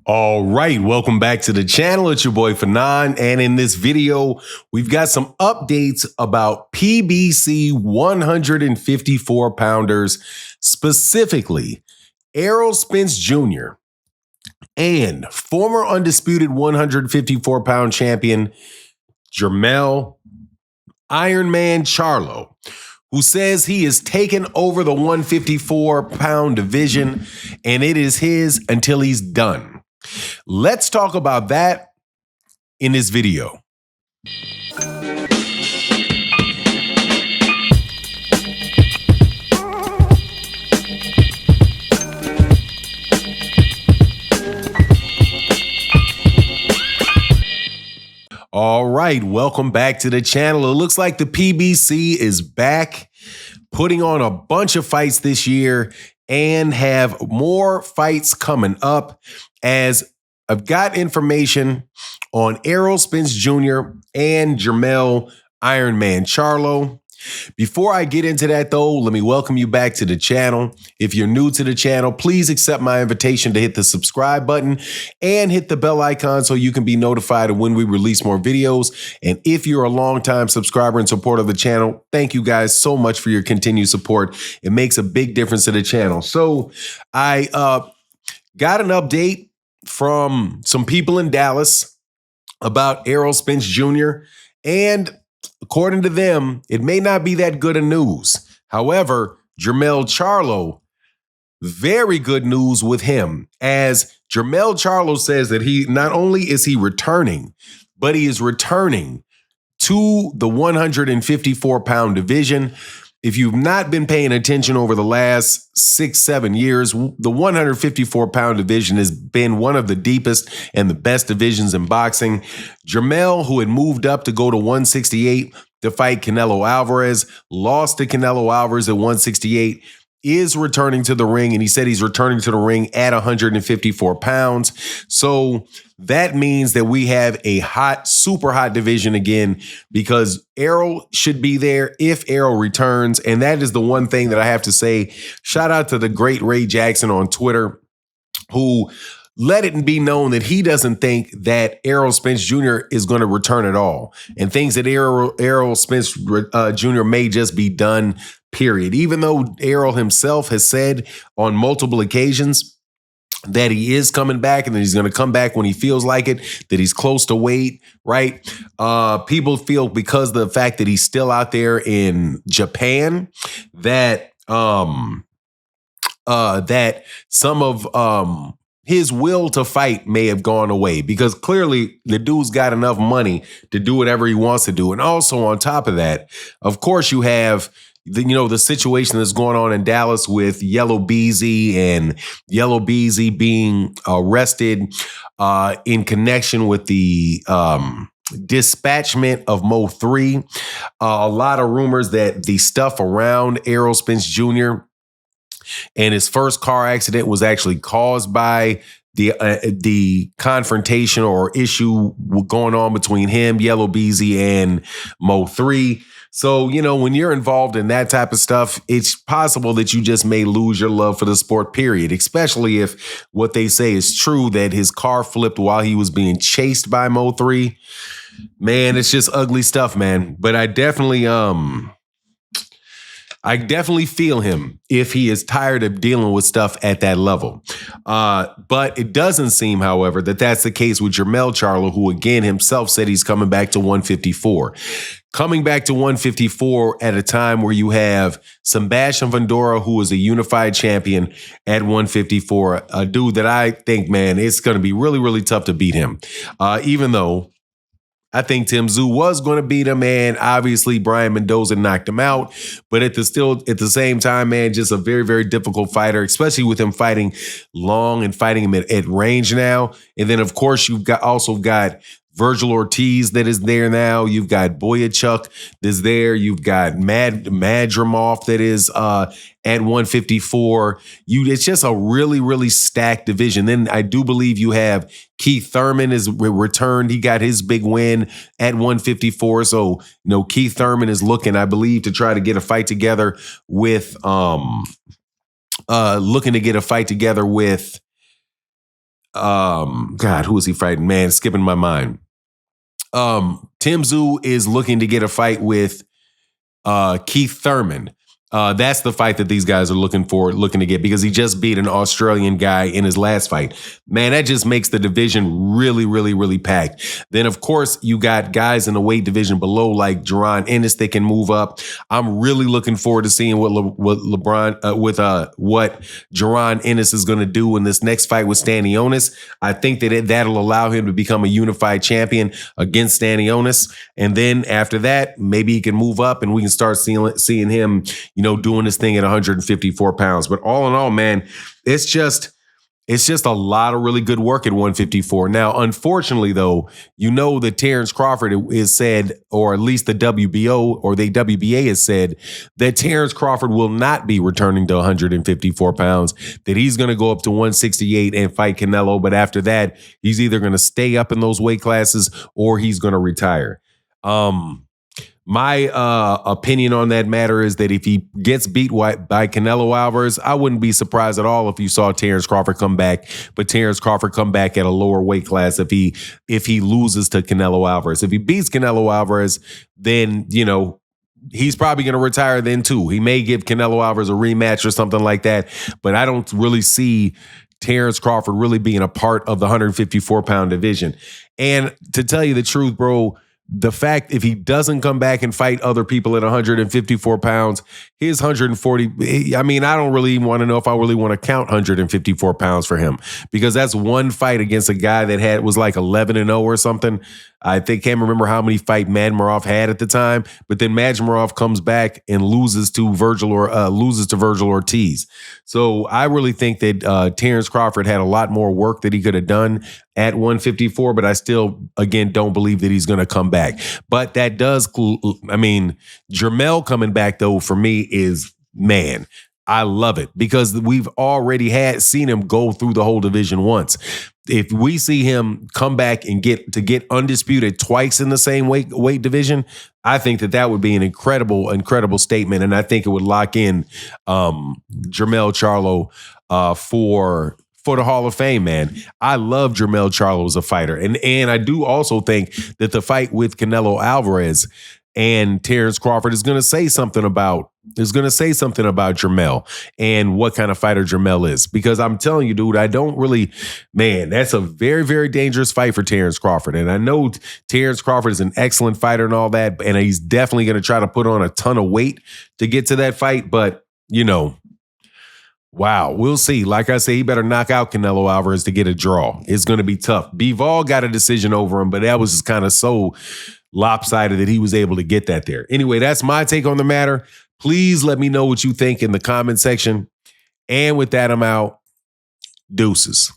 All right, welcome back to the channel. It's your boy Fanon, and in this video, we've got some updates about PBC 154 pounders, specifically Errol Spence Jr. and former undisputed 154 pound champion Jermell Iron Man Charlo, who says he has taken over the 154 pound division and it is his until he's done. Let's talk about that in this video. All right, welcome back to the channel. It looks like the PBC is back, putting on a bunch of fights this year and have more fights coming up, as I've got information on Errol Spence Jr. and Jermell Iron Man Charlo. Before I get into that, though, let me welcome you back to the channel. If you're new to the channel, please accept my invitation to hit the subscribe button and hit the bell icon so you can be notified of when we release more videos. And if you're a longtime subscriber and supporter of the channel, thank you guys so much for your continued support. It makes a big difference to the channel. So I got an update from some people in Dallas about Errol Spence Jr. and according to them, it may not be that good of news. However, Jermell Charlo, very good news with him, as Jermell Charlo says that he not only is he returning, but he is returning to the 154 pound division. If you've not been paying attention over the last 6-7 years, the 154 pound division has been one of the deepest and the best divisions in boxing. Jermell, who had moved up to go to 168 to fight Canelo Alvarez, lost to Canelo Alvarez at 168, is returning to the ring, and he said he's returning to the ring at 154 pounds. So that means that we have a hot, super hot division again, because Errol should be there if Errol returns. And that is the one thing that I have to say. Shout out to the great Ray Jackson on Twitter, who let it be known that he doesn't think that Errol Spence Jr. is going to return at all, and thinks that Errol Spence Jr. may just be done, period. Even though Errol himself has said on multiple occasions that he is coming back and that he's going to come back when he feels like it, that he's close to weight, right? People feel because of the fact that he's still out there in Japan that that some of his will to fight may have gone away, because clearly the dude's got enough money to do whatever he wants to do. And also on top of that, of course, you have the situation that's going on in Dallas with Yellow Beezy, and Yellow Beezy being arrested in connection with the dispatchment of Mo 3. A lot of rumors that the stuff around Errol Spence Jr. and his first car accident was actually caused by the confrontation or issue going on between him, Yellow Beezy, and Mo 3. So, when you're involved in that type of stuff, it's possible that you just may lose your love for the sport, period. Especially if what they say is true, that his car flipped while he was being chased by Mo 3. Man, it's just ugly stuff, man. But I definitely feel him if he is tired of dealing with stuff at that level. But it doesn't seem, however, that that's the case with Jermell Charlo, who again himself said he's coming back to 154. Coming back to 154 at a time where you have Sebastian Fundora, who is a unified champion at 154, a dude that I think, man, it's going to be really, really tough to beat him. Even though I think Tim Tszyu was going to beat him, and obviously Brian Mendoza knocked him out. But at the same time, man, just a very, very difficult fighter, especially with him fighting long and fighting him at range now. And then, of course, you've also got Virgil Ortiz that is there now. You've got Boyachuk that's there. You've got Madrimov that is at 154. It's just a really, really stacked division. Then I do believe you have Keith Thurman is returned. He got his big win at 154. So, Keith Thurman is looking, I believe, to try to get a fight together with God, who is he fighting? Man, skipping my mind. Tim Tszyu is looking to get a fight with Keith Thurman. That's the fight that these guys are looking to get, because he just beat an Australian guy in his last fight. Man, that just makes the division really, really, really packed. Then, of course, you got guys in the weight division below, like Jaron Ennis, that can move up. I'm really looking forward to seeing what Jaron Ennis is going to do in this next fight with Stanionis. I think that that'll allow him to become a unified champion against Stanionis. And then after that, maybe he can move up and we can start seeing him, doing this thing at 154 pounds. But all in all, man, it's just a lot of really good work at 154. Now, unfortunately, though, that Terrence Crawford is said, or at least the WBO or the WBA has said, that Terrence Crawford will not be returning to 154 pounds, that he's going to go up to 168 and fight Canelo. But after that, he's either going to stay up in those weight classes or he's going to retire. My opinion on that matter is that if he gets beat by Canelo Alvarez, I wouldn't be surprised at all if you saw Terrence Crawford come back, but Terrence Crawford come back at a lower weight class if he loses to Canelo Alvarez. If he beats Canelo Alvarez, then, he's probably going to retire then too. He may give Canelo Alvarez a rematch or something like that, but I don't really see Terrence Crawford really being a part of the 154-pound division. And to tell you the truth, bro, the fact if he doesn't come back and fight other people at 154 pounds, his 140, I don't really want to know if I really want to count 154 pounds for him, because that's one fight against a guy that was like 11-0 or something. I can't remember how many fight Madmarov had at the time, but then Madmarov comes back and loses to Virgil Ortiz. So I really think that Terrence Crawford had a lot more work that he could have done at 154, but I still, again, don't believe that he's going to come back. But that does, Jermell coming back, though, for me is, man, I love it, because we've already seen him go through the whole division once. If we see him come back and get undisputed twice in the same weight division, I think that would be an incredible statement, and I think it would lock in Jermell Charlo for the Hall of Fame, man. I love Jermell Charlo as a fighter, and I do also think that the fight with Canelo Alvarez and Terrence Crawford is going to say something about Jermell and what kind of fighter Jermell is. Because I'm telling you, dude, that's a very, very dangerous fight for Terrence Crawford. And I know Terrence Crawford is an excellent fighter and all that, and he's definitely going to try to put on a ton of weight to get to that fight. But, wow, we'll see. Like I say, he better knock out Canelo Alvarez to get a draw. It's going to be tough. Bivol got a decision over him, but that was just kind of so lopsided that he was able to get that there. Anyway, that's my take on the matter. Please let me know what you think in the comment section. And with that, I'm out. Deuces.